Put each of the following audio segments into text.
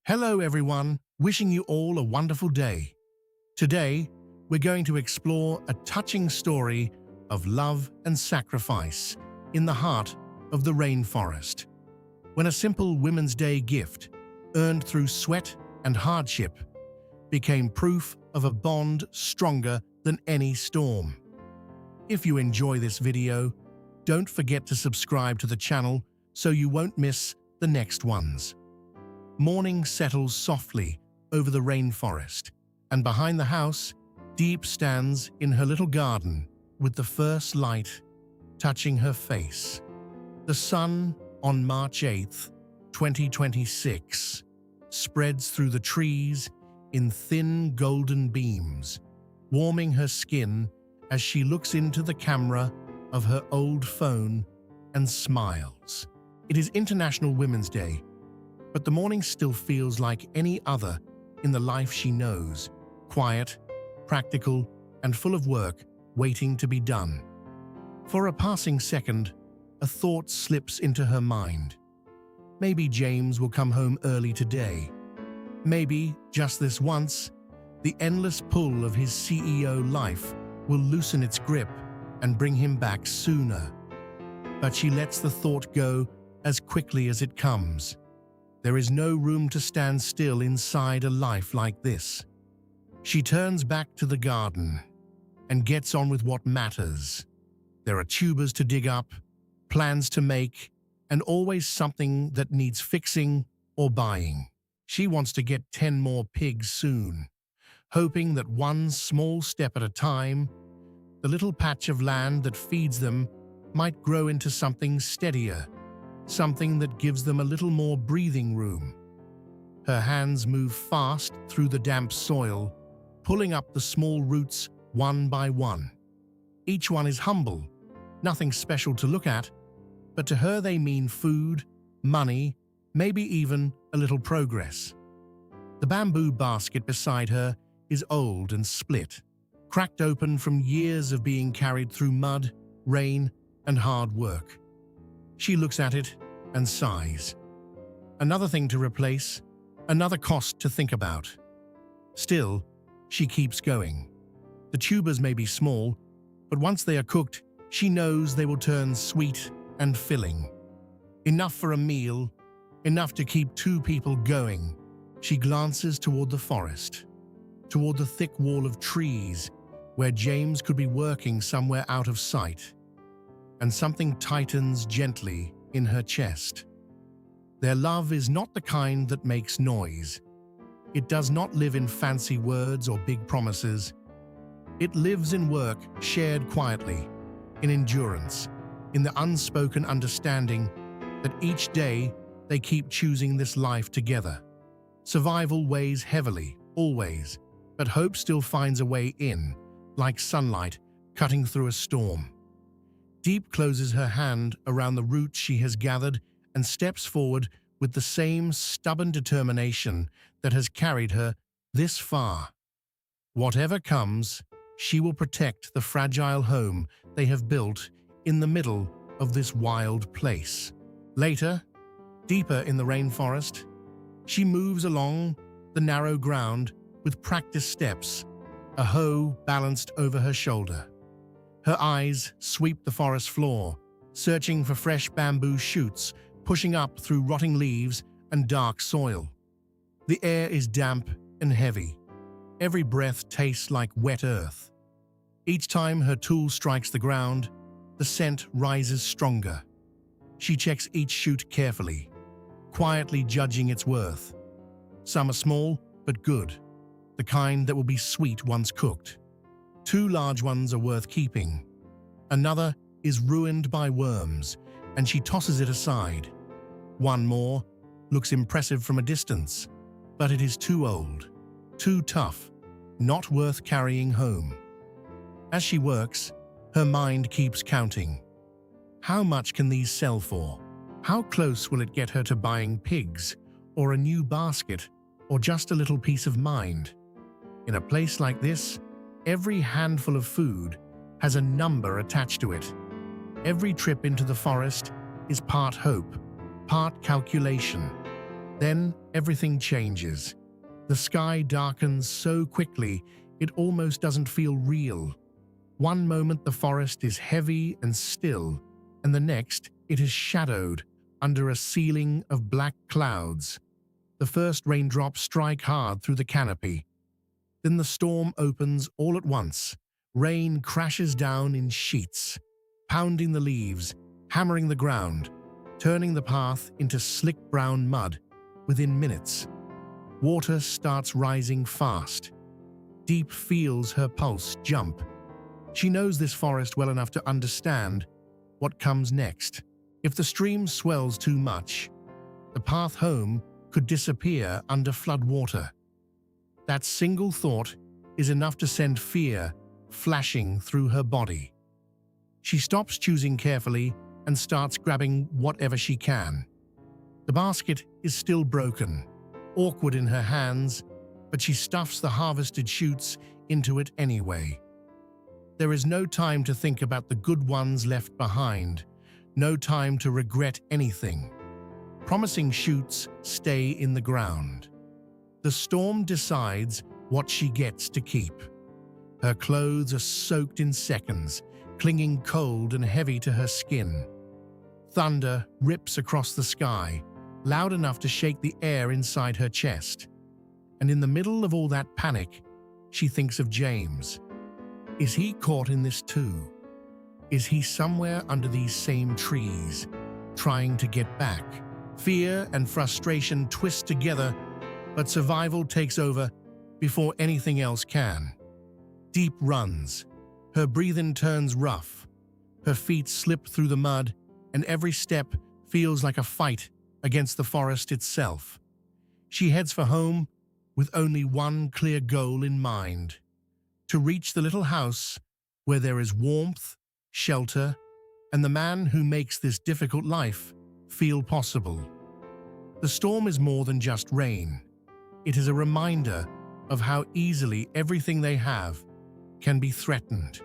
Hello everyone, wishing you all a wonderful day. Today, we're going to explore a touching story of love and sacrifice in the heart of the rainforest. When a simple Women's Day gift, earned through sweat and hardship, became proof of a bond stronger than any storm. If you enjoy this video, don't forget to subscribe to the channel so you won't miss the next ones. Morning settles softly over the rainforest, and behind the house, Diep stands in her little garden with the first light touching her face. The sun, on March 8th, 2026, spreads through the trees in thin golden beams, warming her skin as she looks into the camera of her old phone and smiles. It is International Women's Day, but the morning still feels like any other in the life she knows, quiet, practical, and full of work waiting to be done. For a passing second, a thought slips into her mind. Maybe James will come home early today. Maybe, just this once, the endless pull of his CEO life will loosen its grip and bring him back sooner. But she lets the thought go as quickly as it comes. There is no room to stand still inside a life like this. She turns back to the garden and gets on with what matters. There are tubers to dig up, plans to make, and always something that needs fixing or buying. She wants to get 10 more pigs soon, hoping that one small step at a time, the little patch of land that feeds them might grow into something steadier, something that gives them a little more breathing room. Her hands move fast through the damp soil, pulling up the small roots one by one. Each one is humble, nothing special to look at, but to her they mean food, money, maybe even a little progress. The bamboo basket beside her is old and split, cracked open from years of being carried through mud, rain, and hard work. She looks at it and sighs. Another thing to replace, another cost to think about. Still, she keeps going. The tubers may be small, but once they are cooked, she knows they will turn sweet and filling. Enough for a meal, enough to keep two people going. She glances toward the forest, toward the thick wall of trees where James could be working somewhere out of sight. And something tightens gently in her chest. Their love is not the kind that makes noise. It does not live in fancy words or big promises. It lives in work shared quietly, in endurance, in the unspoken understanding that each day they keep choosing this life together. Survival weighs heavily, always, but hope still finds a way in, like sunlight cutting through a storm. Diep closes her hand around the roots she has gathered and steps forward with the same stubborn determination that has carried her this far. Whatever comes, she will protect the fragile home they have built in the middle of this wild place. Later, deeper in the rainforest, she moves along the narrow ground with practiced steps, a hoe balanced over her shoulder. Her eyes sweep the forest floor, searching for fresh bamboo shoots pushing up through rotting leaves and dark soil. The air is damp and heavy. Every breath tastes like wet earth. Each time her tool strikes the ground, the scent rises stronger. She checks each shoot carefully, quietly judging its worth. Some are small but good, the kind that will be sweet once cooked. 2 large ones are worth keeping. Another is ruined by worms, and she tosses it aside. One more looks impressive from a distance, but it is too old, too tough, not worth carrying home. As she works, her mind keeps counting. How much can these sell for? How close will it get her to buying pigs, or a new basket, or just a little peace of mind? In a place like this, every handful of food has a number attached to it. Every trip into the forest is part hope, part calculation. Then everything changes. The sky darkens so quickly it almost doesn't feel real. One moment the forest is heavy and still, and the next it is shadowed under a ceiling of black clouds. The first raindrops strike hard through the canopy. Then the storm opens all at once. Rain crashes down in sheets, pounding the leaves, hammering the ground, turning the path into slick brown mud within minutes. Water starts rising fast. Diep feels her pulse jump. She knows this forest well enough to understand what comes next. If the stream swells too much, the path home could disappear under flood water. That single thought is enough to send fear flashing through her body. She stops choosing carefully and starts grabbing whatever she can. The basket is still broken, awkward in her hands, but she stuffs the harvested shoots into it anyway. There is no time to think about the good ones left behind, no time to regret anything. Promising shoots stay in the ground. The storm decides what she gets to keep. Her clothes are soaked in seconds, clinging cold and heavy to her skin. Thunder rips across the sky, loud enough to shake the air inside her chest. And in the middle of all that panic, she thinks of James. Is he caught in this too? Is he somewhere under these same trees, trying to get back? Fear and frustration twist together, but survival takes over before anything else can. Diep runs. Her breathing turns rough. Her feet slip through the mud, and every step feels like a fight against the forest itself. She heads for home with only one clear goal in mind: to reach the little house where there is warmth, shelter, and the man who makes this difficult life feel possible. The storm is more than just rain. It is a reminder of how easily everything they have can be threatened,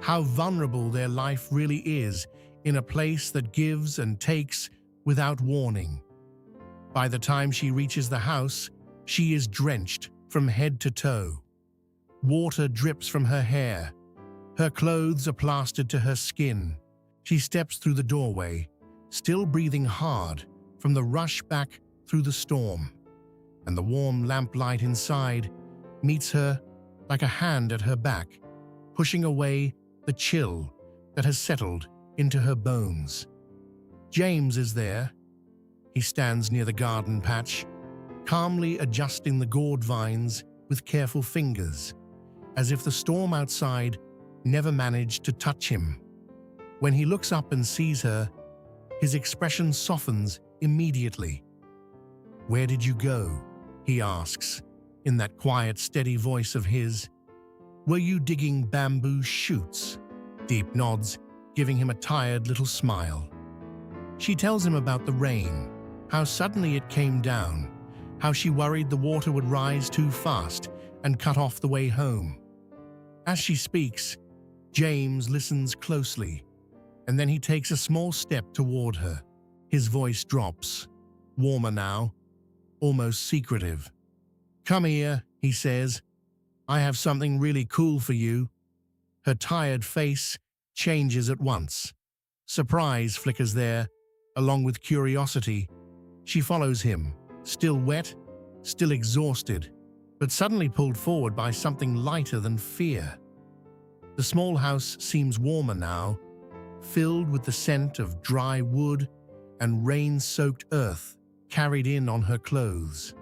how vulnerable their life really is in a place that gives and takes without warning. By the time she reaches the house, she is drenched from head to toe. Water drips from her hair. Her clothes are plastered to her skin. She steps through the doorway, still breathing hard from the rush back through the storm, and the warm lamplight inside meets her like a hand at her back, pushing away the chill that has settled into her bones. James is there. He stands near the garden patch, calmly adjusting the gourd vines with careful fingers, as if the storm outside never managed to touch him. When he looks up and sees her, his expression softens immediately. "Where did you go?" he asks, in that quiet, steady voice of his. "Were you digging bamboo shoots?" Diep nods, giving him a tired little smile. She tells him about the rain, how suddenly it came down, how she worried the water would rise too fast and cut off the way home. As she speaks, James listens closely, and then he takes a small step toward her. His voice drops, warmer now, almost secretive. "Come here," he says. "I have something really cool for you." Her tired face changes at once. Surprise flickers there, along with curiosity. She follows him, still wet, still exhausted, but suddenly pulled forward by something lighter than fear. The small house seems warmer now, filled with the scent of dry wood and rain-soaked earth carried in on her clothes.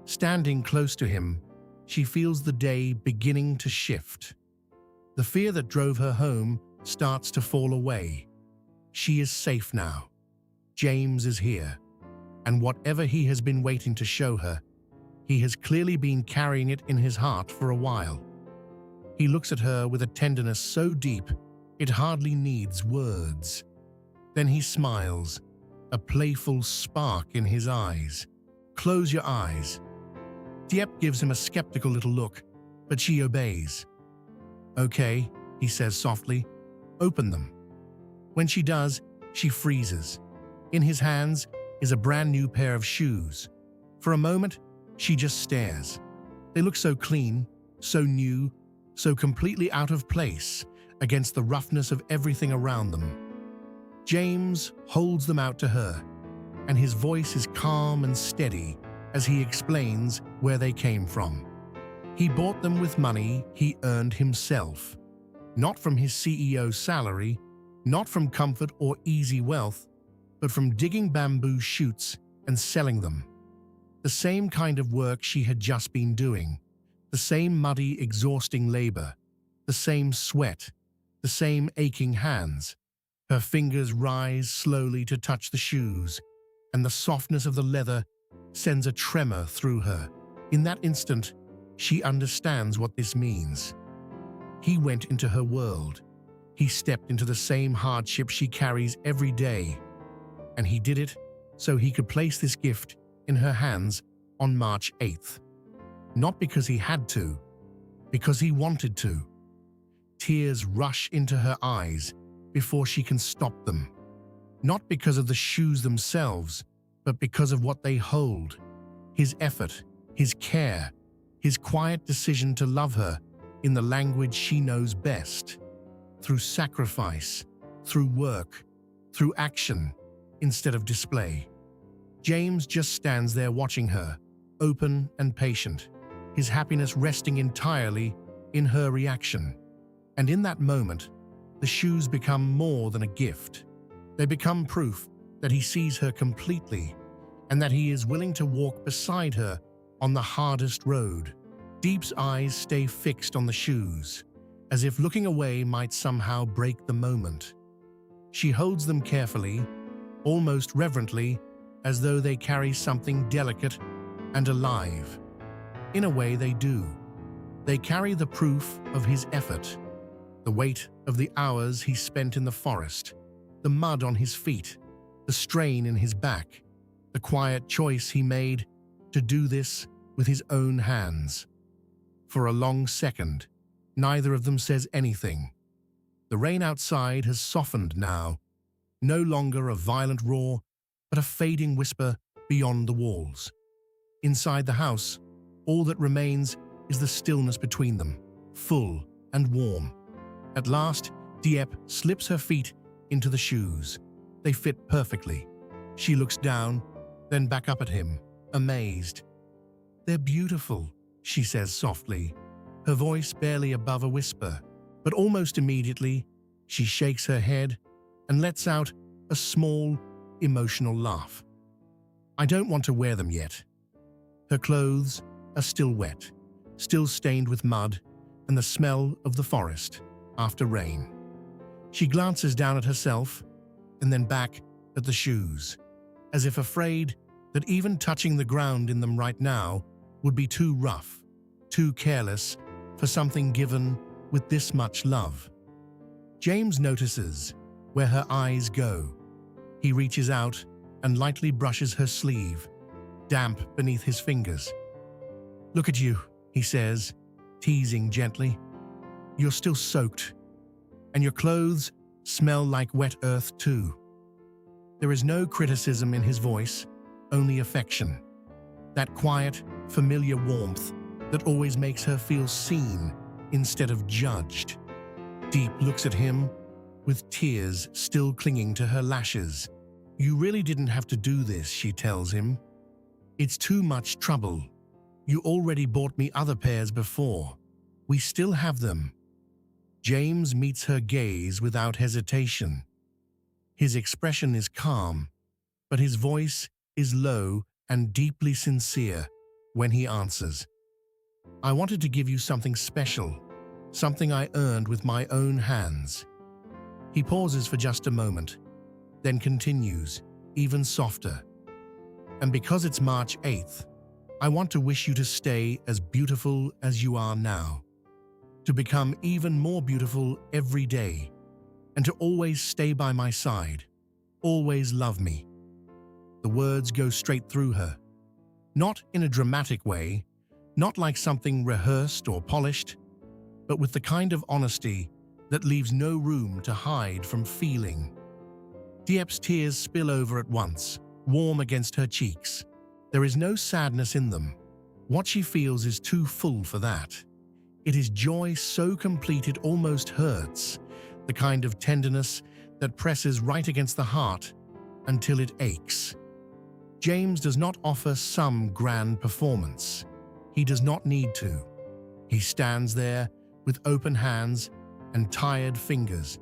Standing close to him, she feels the day beginning to shift. The fear that drove her home starts to fall away. She is safe now. James is here, and whatever he has been waiting to show her, he has clearly been carrying it in his heart for a while. He looks at her with a tenderness so deep it hardly needs words. Then he smiles, a playful spark in his eyes. "Close your eyes." Diep gives him a skeptical little look, but she obeys. "Okay," he says softly, "open them." When she does, she freezes. In his hands, is a brand new pair of shoes. For a moment, she just stares. They look so clean, so new, so completely out of place against the roughness of everything around them. James holds them out to her, and his voice is calm and steady as he explains where they came from. He bought them with money he earned himself, not from his CEO's salary, not from comfort or easy wealth, but from digging bamboo shoots and selling them. The same kind of work she had just been doing, the same muddy, exhausting labor, the same sweat, the same aching hands. Her fingers rise slowly to touch the shoes, and the softness of the leather sends a tremor through her. In that instant, she understands what this means. He went into her world. He stepped into the same hardship she carries every day, and he did it so he could place this gift in her hands on March 8th. Not because he had to, because he wanted to. Tears rush into her eyes before she can stop them. Not because of the shoes themselves, but because of what they hold. His effort, his care, his quiet decision to love her in the language she knows best. Through sacrifice, through work, through action, instead of display. James just stands there watching her, open and patient, his happiness resting entirely in her reaction. And in that moment, the shoes become more than a gift. They become proof that he sees her completely and that he is willing to walk beside her on the hardest road. Diep's eyes stay fixed on the shoes, as if looking away might somehow break the moment. She holds them carefully, almost reverently, as though they carry something delicate and alive. In a way they do. They carry the proof of his effort, the weight of the hours he spent in the forest, the mud on his feet, the strain in his back, the quiet choice he made to do this with his own hands. For a long second, neither of them says anything. The rain outside has softened now, no longer a violent roar, but a fading whisper beyond the walls. Inside the house, all that remains is the stillness between them, full and warm. At last, Diep slips her feet into the shoes. They fit perfectly. She looks down, then back up at him, amazed. "They're beautiful," she says softly, her voice barely above a whisper. But almost immediately, she shakes her head and lets out a small, emotional laugh. "I don't want to wear them yet." Her clothes are still wet, still stained with mud and the smell of the forest after rain. She glances down at herself and then back at the shoes, as if afraid that even touching the ground in them right now would be too rough, too careless for something given with this much love. James notices where her eyes go. He reaches out and lightly brushes her sleeve, damp beneath his fingers. "Look at you," he says, teasing gently. "You're still soaked, and your clothes smell like wet earth too." There is no criticism in his voice, only affection. That quiet, familiar warmth that always makes her feel seen instead of judged. Diep looks at him, with tears still clinging to her lashes. "You really didn't have to do this," she tells him. "It's too much trouble. You already bought me other pairs before. We still have them." James meets her gaze without hesitation. His expression is calm, but his voice is low and deeply sincere when he answers. "I wanted to give you something special, something I earned with my own hands." He pauses for just a moment, then continues, even softer. "And because it's March 8th, I want to wish you to stay as beautiful as you are now, to become even more beautiful every day, and to always stay by my side, always love me." The words go straight through her, not in a dramatic way, not like something rehearsed or polished, but with the kind of honesty that leaves no room to hide from feeling. Diep's tears spill over at once, warm against her cheeks. There is no sadness in them. What she feels is too full for that. It is joy so complete it almost hurts, the kind of tenderness that presses right against the heart until it aches. James does not offer some grand performance. He does not need to. He stands there with open hands and tired fingers,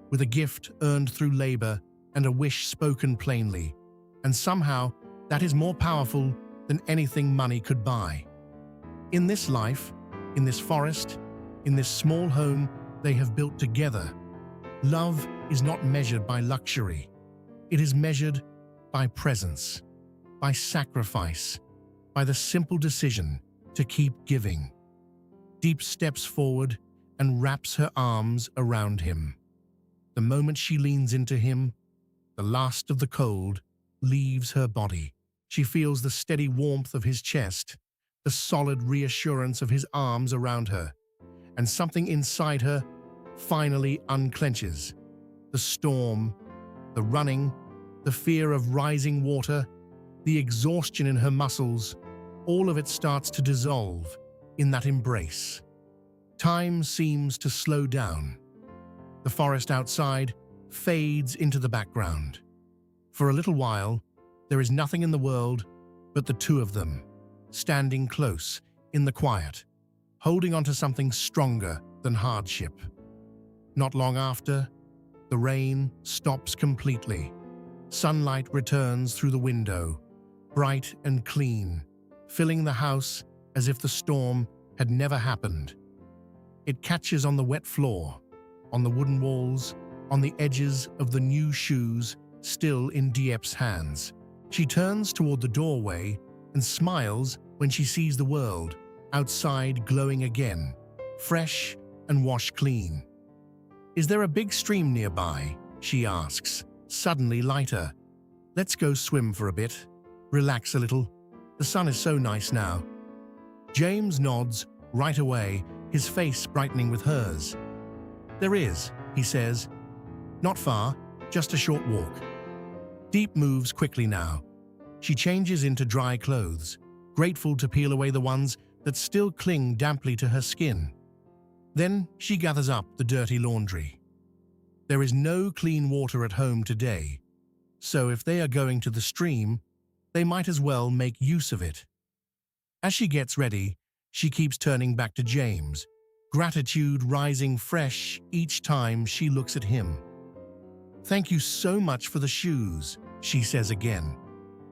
with a gift earned through labor and a wish spoken plainly, and somehow that is more powerful than anything money could buy. In this life, in this forest, in this small home they have built together, love is not measured by luxury. It is measured by presence, by sacrifice, by the simple decision to keep giving. Diep steps forward and wraps her arms around him. The moment she leans into him, the last of the cold leaves her body. She feels the steady warmth of his chest, the solid reassurance of his arms around her, and something inside her finally unclenches. The storm, the running, the fear of rising water, the exhaustion in her muscles, all of it starts to dissolve in that embrace. Time seems to slow down. The forest outside fades into the background. For a little while, there is nothing in the world but the two of them, standing close in the quiet, holding onto something stronger than hardship. Not long after, the rain stops completely. Sunlight returns through the window, bright and clean, filling the house as if the storm had never happened. It catches on the wet floor, on the wooden walls, on the edges of the new shoes still in Diep's hands. She turns toward the doorway and smiles when she sees the world outside glowing again, fresh and washed clean. "Is there a big stream nearby?" she asks, suddenly lighter. "Let's go swim for a bit. Relax a little. The sun is so nice now." James nods right away, his face brightening with hers. "There is," he says. "Not far, just a short walk." Diep moves quickly now. She changes into dry clothes, grateful to peel away the ones that still cling damply to her skin. Then she gathers up the dirty laundry. There is no clean water at home today, so if they are going to the stream, they might as well make use of it. As she gets ready, she keeps turning back to James, gratitude rising fresh each time she looks at him. "Thank you so much for the shoes," she says again.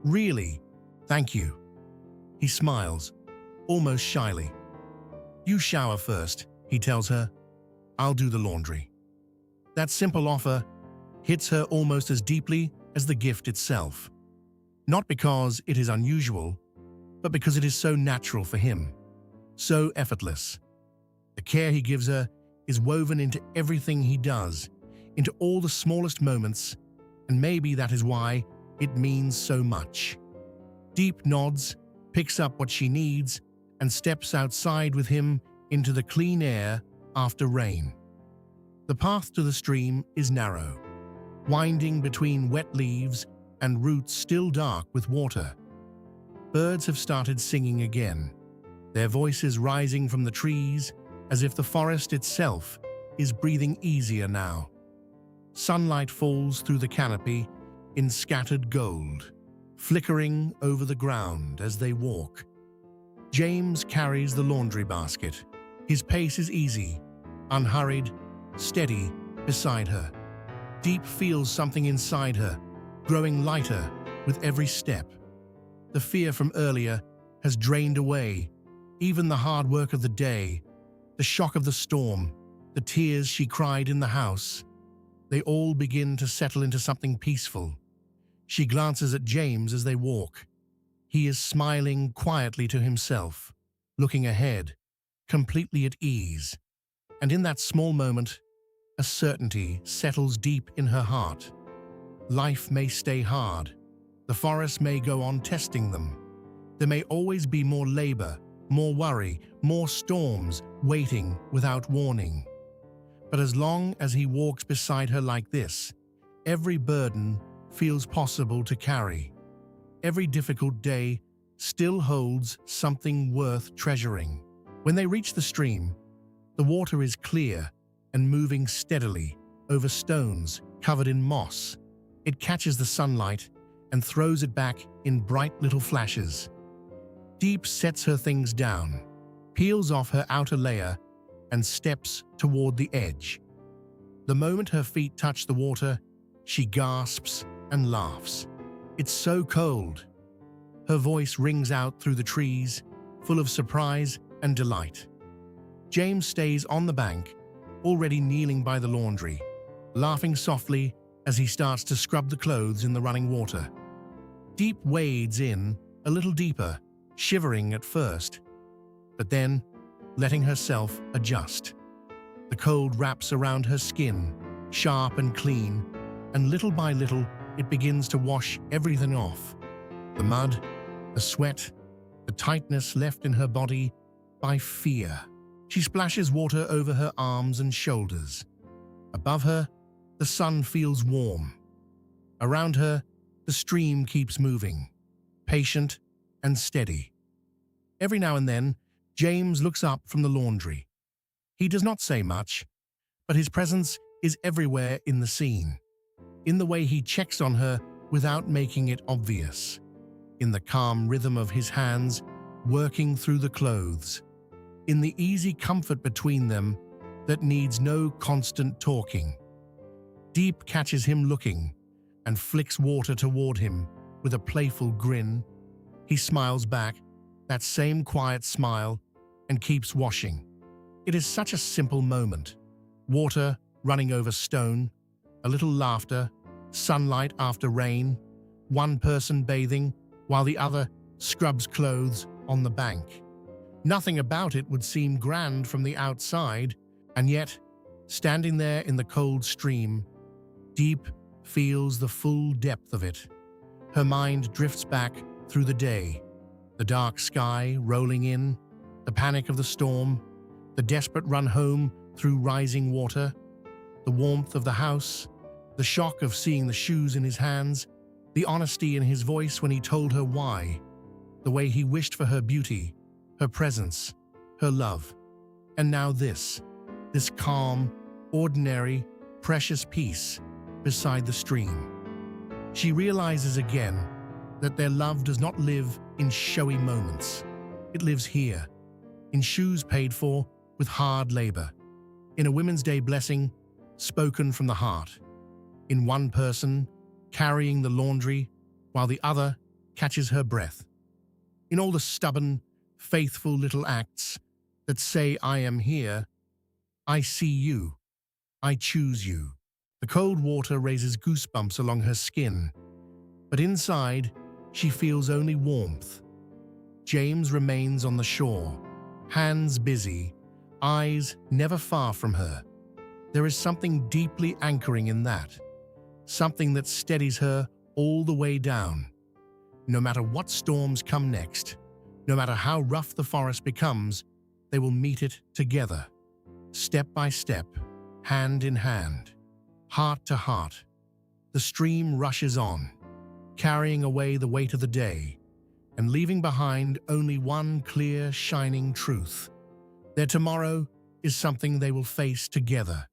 "Really, thank you." He smiles, almost shyly. "You shower first," he tells her. "I'll do the laundry." That simple offer hits her almost as deeply as the gift itself. Not because it is unusual, but because it is so natural for him, so effortless. The care he gives her is woven into everything he does, into all the smallest moments, and maybe that is why it means so much. Diep nods, picks up what she needs, and steps outside with him into the clean air after rain. The path to the stream is narrow, winding between wet leaves and roots still dark with water. Birds have started singing again, their voices rising from the trees as if the forest itself is breathing easier now. Sunlight falls through the canopy in scattered gold, flickering over the ground as they walk. James carries the laundry basket. His pace is easy, unhurried, steady beside her. Diep feels something inside her, growing lighter with every step. The fear from earlier has drained away, even the hard work of the day, the shock of the storm, the tears she cried in the house. They all begin to settle into something peaceful. She glances at James as they walk. He is smiling quietly to himself, looking ahead, completely at ease. And in that small moment, a certainty settles deep in her heart. Life may stay hard. The forest may go on testing them. There may always be more labor, more worry, more storms waiting without warning. But as long as he walks beside her like this, every burden feels possible to carry. every difficult day still holds something worth treasuring. When they reach the stream, the water is clear and moving steadily over stones covered in moss. It catches the sunlight and throws it back in bright little flashes. Diep sets her things down, peels off her outer layer, and steps toward the edge. The moment her feet touch the water, she gasps and laughs. It's so cold. Her voice rings out through the trees, full of surprise and delight. James stays on the bank, already kneeling by the laundry, laughing softly as he starts to scrub the clothes in the running water. Diep wades in a little deeper, shivering at first, but then letting herself adjust. The cold wraps around her skin, sharp and clean, and little by little it begins to wash everything off. The mud, the sweat, the tightness left in her body by fear. She splashes water over her arms and shoulders. Above her, the sun feels warm. Around her, the stream keeps moving, patient and steady. Every now and then, James looks up from the laundry. He does not say much, but his presence is everywhere in the scene, in the way he checks on her without making it obvious, in the calm rhythm of his hands working through the clothes, in the easy comfort between them that needs no constant talking. Diep catches him looking and flicks water toward him with a playful grin. He smiles back, that same quiet smile, and keeps washing. It is such a simple moment. Water running over stone, a little laughter, sunlight after rain, one person bathing while the other scrubs clothes on the bank. Nothing about it would seem grand from the outside, and yet, standing there in the cold stream, Diep feels the full depth of it. Her mind drifts back through the day, the dark sky rolling in, the panic of the storm, the desperate run home through rising water, the warmth of the house, the shock of seeing the shoes in his hands, the honesty in his voice when he told her why, the way he wished for her beauty, her presence, her love. And now this calm, ordinary, precious peace beside the stream. She realizes again that their love does not live in showy moments. It lives here, in shoes paid for with hard labor, in a Women's Day blessing spoken from the heart, in one person carrying the laundry while the other catches her breath, in all the stubborn, faithful little acts that say, I am here, I see you, I choose you. The cold water raises goosebumps along her skin, but inside, she feels only warmth. James remains on the shore, hands busy, eyes never far from her. There is something deeply anchoring in that, something that steadies her all the way down. No matter what storms come next, no matter how rough the forest becomes, they will meet it together, step by step, hand in hand, heart to heart. The stream rushes on, carrying away the weight of the day, and leaving behind only one clear, shining truth. Their tomorrow is something they will face together.